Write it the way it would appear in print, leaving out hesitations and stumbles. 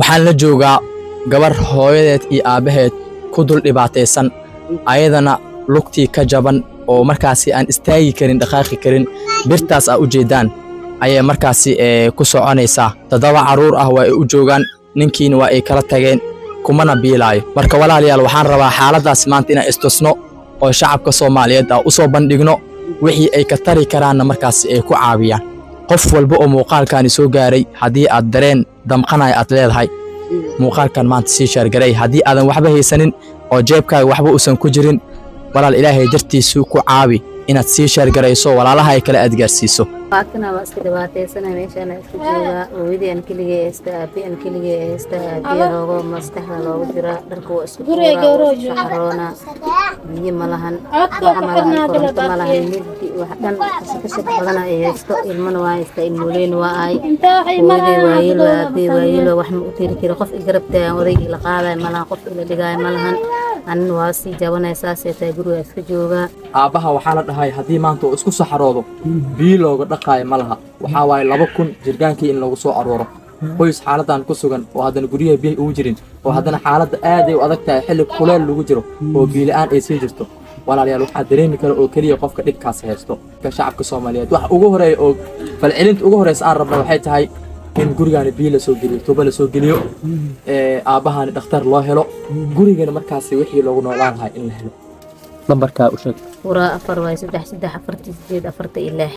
waxaan la joogaa gabar hooyadeed iyo aabaheed ku dul dhibaataysan ayadana lugtii ka jaban oo markaasi aan istaagi karin dhaqaaqi karin birtaas u jeedaan ayay markaasi ku soconaysaa 7 caruur ah waa ay u joogaan ninkiina waa ay kala tageen kumana biilaayo marka walaalayaal waxaan rabaa xaaladaas maanta inaan istusno oo shacabka Soomaaliyeed u soo bandhigno wixii ay ka tari karaan markaasi ay ku caawiyaan qof walba oo muuqaalkan soo gaaray hadii aad dareen damqanay aad leedahay muuqaalkan maanta si share garay hadii aadan waxba haysanin oo jeebkaaga waxba uusan ku jirin walaal Ilaahay dartiisu ku caawi inaad si share garayso walaalaha ay kala adgaarsiiso waakana waa iska dhibaataysanay meeshaan isku jooga ooyadeen kaliya aan kaliya biyaha maskaxda loogu jira dharka waa isku xaroona biyo malahan koronto malahan mid wax dhan ka shaq badan ay haysto ilmana waa haysta ilmuleen waa ay waayilo wax ma u tiri karo qof garabta odayga la qaaday malahan qof ila dhigay malahan an waa si jabanaysaa seetay guriga iska jooga aabaha waxa la dhahay hadii maanta uu isku saxaroodo biyo looga dhaqay malaha waxa waay 2000 jirgaankii in lagu soo arooro qoys xaaladan ku sugan oo hadana guriga biyo ugu jirin oo hadana xaalada aad ay u adag tahay xilli kuleel lagu jiro oo biyo la'aan ay sii jirto walaalayaal waxa dareemi karo oo kaliya qofka dhibkaas haysto ka shacabka Soomaaliyeed wax ugu horeey oo falcelinta ugu horeeysa aan rabno waxay tahay in gurigaani biyo la soo geliyo tuubo la soo geliyo aabahan dhakhtar loo helo gurigana markaas wixii loogu noolaan lahaa in la helo lambarka u sheeg ورا أفر واي 3 4 8 4 إله